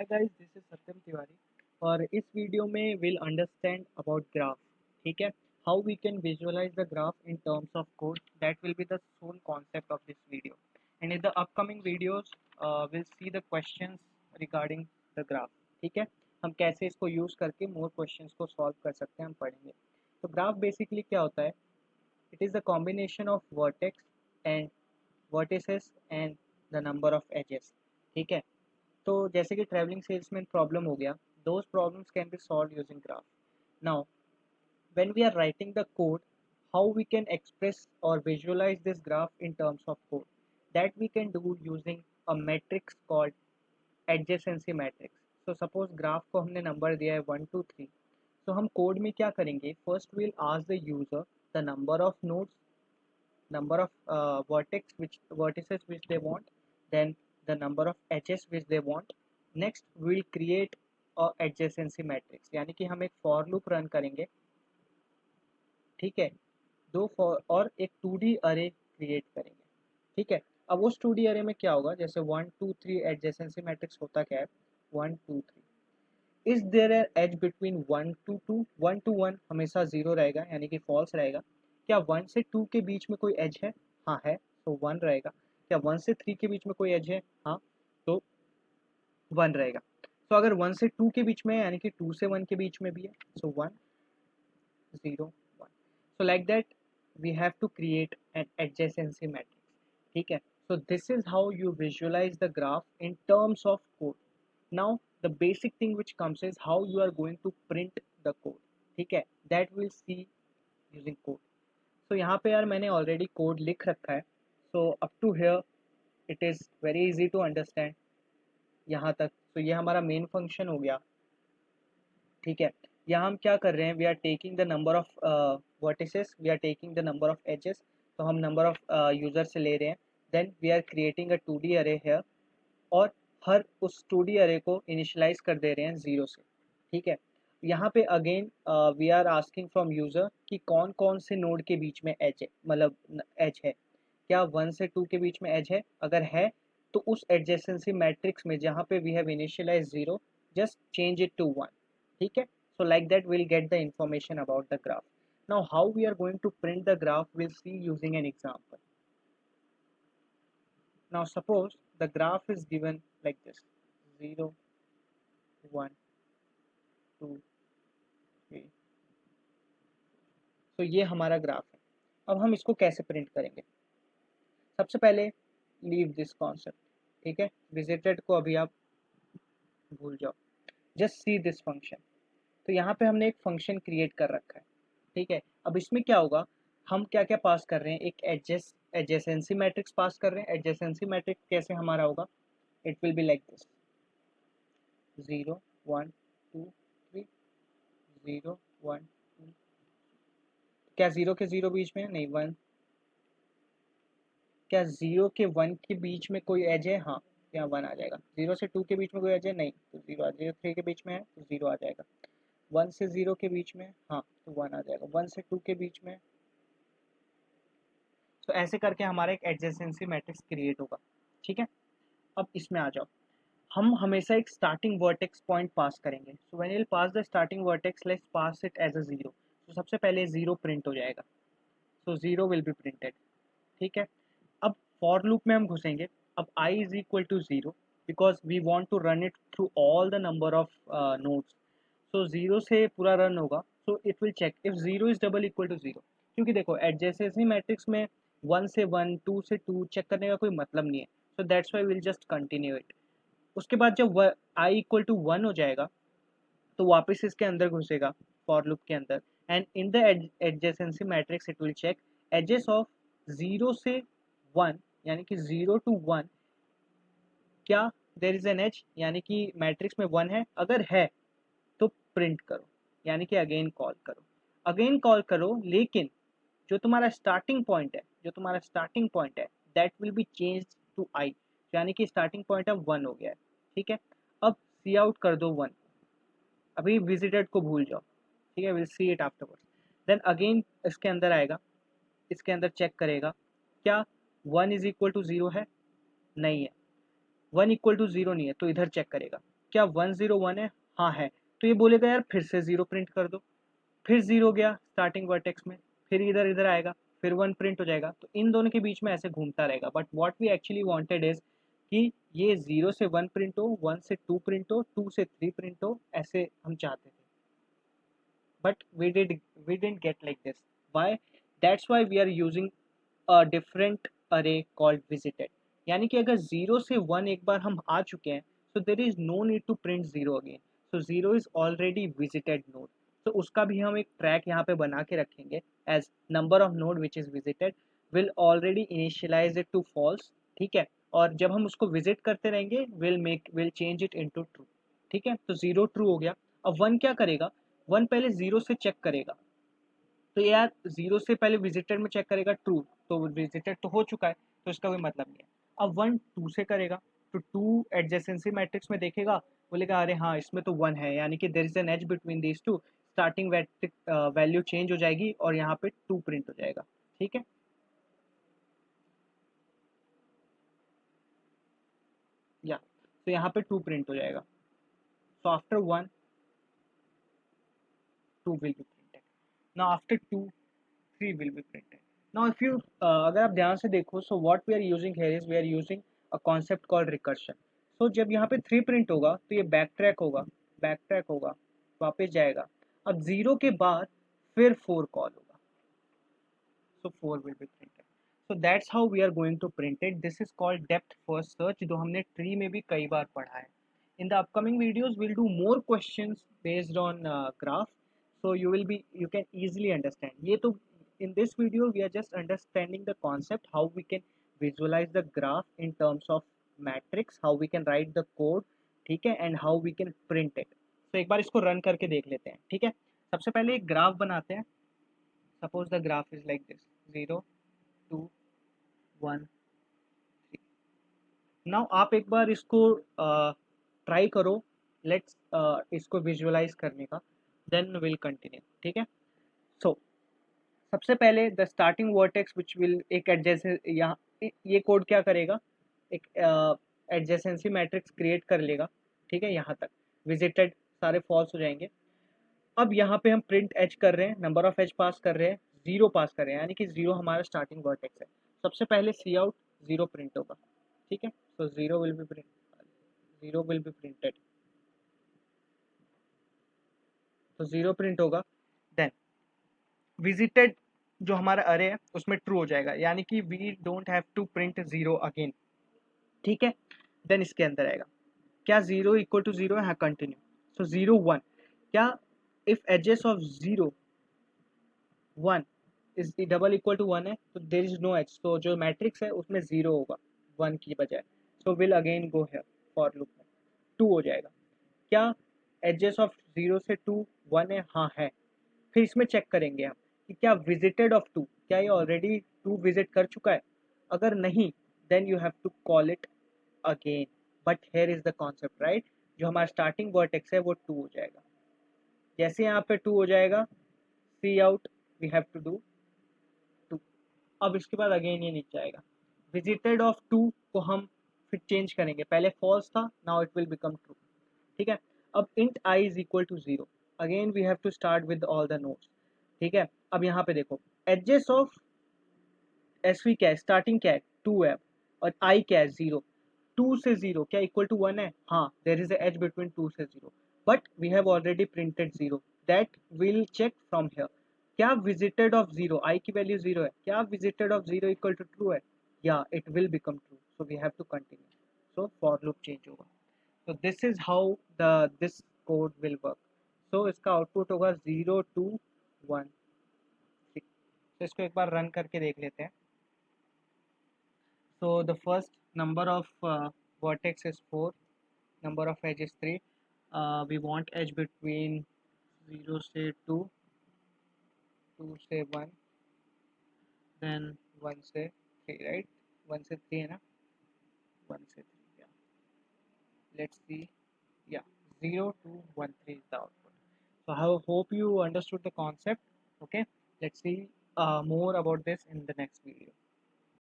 Hi guys, this is सत्यम तिवारी। और इस video में विल अंडरस्टैंड अबाउट ग्राफ। ठीक है, how we can visualise the graph in terms of code. That will be the sole concept of this video. And in the upcoming videos will see the questions regarding the graph. ठीक है, हम कैसे इसको use करके more questions को solve कर सकते हैं, हम पढ़ेंगे। तो ग्राफ बेसिकली क्या होता है? It is the combination of vertex and vertices and the number of edges. ठीक है, तो जैसे कि ट्रैवलिंग सेल्समैन प्रॉब्लम हो गया, those problems can be solve using graph. Now when we are writing the code, how we can express or visualize this graph in terms of code, that we can do using a matrix called adjacency matrix. So suppose graph को हमने number दिया है 1 2 3, so हम code में क्या करेंगे? First we'll ask the user the number of nodes, number of vertices which they want, then the number of edges which they want. Next we will create a adjacency matrix, यानी कि हम एक for loop run करेंगे। ठीक है, दो for और एक 2D अरे क्रिएट करेंगे। ठीक है, अब उस 2D अरे में क्या होगा? जैसे 1 2 3 एडजेसेंसी मैट्रिक्स होता क्या है? 1 2 3 is there edge between 1 to 2? 1 to 1 हमेशा 0 रहेगा, यानी कि फॉल्स रहेगा। क्या 1 से 2 के बीच में कोई एज है? हाँ है, तो 1 रहेगा। क्या 1 से 3 के बीच में कोई एज है? हाँ, तो 1 रहेगा। तो अगर 1 से 2 के बीच में है, यानी कि 2 से 1 के बीच में भी है, so 1 0 1। So like that we have to create an adjacency matrix. ठीक है, so this is how you visualize the graph in terms of code. Now the basic thing which comes is how you are going to print the code. ठीक है, that we'll see using code. So यहाँ पे यार मैंने already code लिख रखा है, so up to here it is very easy to understand यहाँ तक। तो ये हमारा मेन फंक्शन हो गया। ठीक है, यहाँ हम क्या कर रहे हैं? We are taking the number of vertices, we are taking the number of edges, तो हम नंबर ऑफ यूजर से ले रहे हैं। Then we are creating a 2D array hair, और हर उस 2D अरे को इनिशियलाइज कर दे रहे हैं 0 से। ठीक है, यहाँ पे again we are asking from user कि कौन कौन से नोड के बीच में एज है, मतलब एज है। क्या 1 से 2 के बीच में एज है? अगर है तो उस एडजेसेंसी मैट्रिक्स में जहाँ पे we have initialise 0, just change it to 1। ठीक है, so like that we'll get the information about the graph. Now how we are going to print the graph, we'll see using an example. Now suppose the graph is given like this: 0 1 2 3। तो ये हमारा graph है। अब हम इसको कैसे print करेंगे? सबसे पहले लीव दिस कॉन्सेप्ट। ठीक है, विजिटेड को अभी आप भूल जाओ, जस्ट सी दिस फंक्शन। तो यहाँ पे हमने एक फंक्शन क्रिएट कर रखा है। ठीक है, अब इसमें क्या होगा? हम क्या क्या पास कर रहे हैं? एक एडजेसेंसी मैट्रिक्स पास कर रहे हैं। एडजेसेंसी मैट्रिक्स कैसे हमारा होगा? It will be like this: 0 1 2 3 0 1 2। क्या 0 के 0 बीच में है? नहीं, 1। क्या 0 के 1 के बीच में कोई एज है? हाँ, यहाँ 1 आ जाएगा। 0 से 2 के बीच में कोई एज है? नहीं, तो 0 आ जाएगा। 3 के बीच में है तो 0 आ जाएगा। 1 से 0 के बीच में, हाँ, तो 1 आ जाएगा। 1 से 2 के बीच में, तो ऐसे करके हमारा एक एडजेसेंसी मैट्रिक्स क्रिएट होगा। ठीक है, अब इसमें आ जाओ। हम हमेशा एक स्टार्टिंग वर्टेक्स पॉइंट पास करेंगे। So when you pass the starting vertex, let's pass it as a 0। तो सबसे पहले 0 प्रिंट हो जाएगा, सो 0 विल बी प्रिंटेड। ठीक है, अब फॉर लूप में हम घुसेंगे। अब i is equal to 0 because we want to run it through all the number of nodes. So 0 से पूरा रन होगा, so it will check if 0 is double equal to 0। क्योंकि देखो एडजेसेंसी मैट्रिक्स में 1 से 1 2 से 2 चेक करने का कोई मतलब नहीं है, so that's why will just continue it. उसके बाद जब i इक्वल टू 1 हो जाएगा, तो वापस इसके अंदर घुसेगा फॉर लूप के अंदर, and in the adjacency matrix it will check edges of 0 से 1, यानी कि 0 टू 1। क्या देयर इज एन एज, यानी कि मैट्रिक्स में 1 है? अगर है तो प्रिंट करो, यानी कि अगेन कॉल करो। अगेन कॉल करो, लेकिन जो तुम्हारा स्टार्टिंग पॉइंट है, जो तुम्हारा स्टार्टिंग पॉइंट है, that will be change to i, यानी कि स्टार्टिंग पॉइंट अब 1 हो गया है। ठीक है, अब सी आउट कर दो 1। अभी विजिटेड को भूल जाओ। ठीक है, will see it afterwards. Then again इसके अंदर आएगा, इसके अंदर चेक करेगा। क्या 1 इज इक्वल टू 0 है? नहीं है। 1 इक्वल टू 0 नहीं है, तो इधर चेक करेगा। क्या 101 है? हाँ है। तो ये बोलेगा यार फिर से 0 प्रिंट कर दो, फिर 0 गया स्टार्टिंग वर्टेक्स में, फिर इधर इधर आएगा, फिर 1 प्रिंट हो जाएगा। तो इन दोनों के बीच में ऐसे घूमता रहेगा। But what we actually wanted is कि ये 0 से 1 प्रिंट हो, 1 से 2 प्रिंट हो, 2 से 3 प्रिंट हो, ऐसे हम चाहते थे। But we didn't get like this. Why? That's why we are using a different array called visited. यानी कि अगर 0 से 1 एक बार हम आ चुके हैं, so there is no need to print 0 again. So 0 is already visited node. तो उसका भी हम एक ट्रैक यहाँ पे बना के रखेंगे as number of node which is visited will already initialize it to false. ठीक है, और जब हम उसको विजिट करते रहेंगे will change it into true. ठीक है, तो 0 ट्रू हो गया। अब 1 क्या करेगा? 1 पहले 0 से चेक करेगा। तो यार 0 से पहले विजिटेड में चेक करेगा ट्रू, तो विजिटेड तो हो चुका है, तो इसका कोई मतलब नहीं है। अब 1 2 से करेगा, तो 2 एडजेसेंसी मैट्रिक्स में देखेगा, बोलेगा अरे हाँ इसमें तो 1 है, यानी कि there is an edge between these two, starting value change हो जाएगी और यहाँ पे 2 प्रिंट हो जाएगा। ठीक है, या तो यहाँ पे 2 प्रिंट हो जाएगा। So after 1 2 will be printed. Now after 2 3 will be printed. Now if you अगर आप ध्यान से देखो, so what we are using here is we are using a concept called recursion. So जब यहाँ पे 3 प्रिंट होगा तो ये बैक ट्रैक होगा, वापस जाएगा। अब 0 के बाद फिर 4 कॉल होगा, so 4 will be printed. So that's how we are going to print it. This is called depth first search, जो हमने ट्री में भी कई बार पढ़ा है. In the upcoming videos we'll do more questions based on graph, so you can easily understand. ये तो in this video we are just understanding the concept, how we can visualize the graph in terms of matrix, how we can write the code, ठीक है, and how we can print it. So एक बार इसको run करके देख लेते हैं। ठीक है, सबसे पहले एक ग्राफ बनाते हैं। Suppose the graph is like this, 0 2 1 3. Now आप एक बार इसको ट्राई करो, लेट्स इसको विजुअलाइज करने का, देन विल कंटिन्यू। ठीक है, सो सबसे पहले the starting vertex which will एक एडजेसेंट, यहाँ ये कोड क्या करेगा, एक एडजेसेंसी मैट्रिक्स क्रिएट कर लेगा। ठीक है, यहाँ तक विजिटेड सारे फॉल्स हो जाएंगे। अब यहाँ पे हम प्रिंट एज कर रहे हैं, नंबर ऑफ एज पास कर रहे हैं, 0 पास कर रहे हैं, यानी कि 0 हमारा स्टार्टिंग वर्टेक्स है। सबसे पहले सी आउट 0 प्रिंट होगा। ठीक है, सो 0 विल बी प्रिंटेड, तो 0 प्रिंट होगा। देन विजिटेड जो हमारा अरे है उसमें ट्रू हो जाएगा, यानी कि we don't have to print 0 again. ठीक है, देन इसके अंदर आएगा, क्या 0 इक्वल टू 0 है? हाँ, कंटिन्यू। सो 0 1, क्या if edges of 0 1 is double equal to 1 है, तो देर इज नो एच, तो जो मैट्रिक्स है उसमें 0 होगा 1 की बजाय। सो विल अगेन गो है फॉर लूप में, 2 हो जाएगा। क्या एजेस ऑफ 0 से 2 1 है? हाँ है। फिर इसमें चेक करेंगे हम कि क्या विजिटेड ऑफ 2, क्या ये ऑलरेडी 2 विजिट कर चुका है? अगर नहीं, then you have to call it again. But here is the concept, right? जो हमारा स्टार्टिंग वर्टेक्स है वो 2 हो जाएगा। जैसे यहाँ पे 2 हो जाएगा, cout we have to do 2। अब इसके बाद अगेन ये नीचे आएगा, विजिटेड ऑफ 2 को हम फिर चेंज करेंगे, पहले फॉल्स था, now it will become true. ठीक है, अब int I is equal to 0, again we have to start with all the nodes. ठीक है, अब यहाँ पे देखो, एजेस ऑफ एस वी क्या है, स्टार्टिंग क्या है 2 है, और आई क्या है 0। 2 से 0 क्या इक्वल टू 1 है? हाँ, देर इज एज बिटवीन 2 से 0, but we have already printed 0, that will check from here. क्या विजिटेड ऑफ 0, आई की वैल्यू 0 है, क्या visited of 0 equal to true है? या it will become true, so we have to continue. So for loop change होगा। so this is how this code will work. So इसका output होगा 0 2 1 3। तो इसको एक बार रन करके देख लेते हैं। so the first number of vertex is 4, number of edge is 3, we want edge between 0 से 2, 2 से 1, then 1 से 3, right? 1 से 3 है ना, 1 से 3, yeah, let's see, yeah, 0 2 1 3 is the output. So I hope you understood the concept. Okay, let's see more about this in the next video.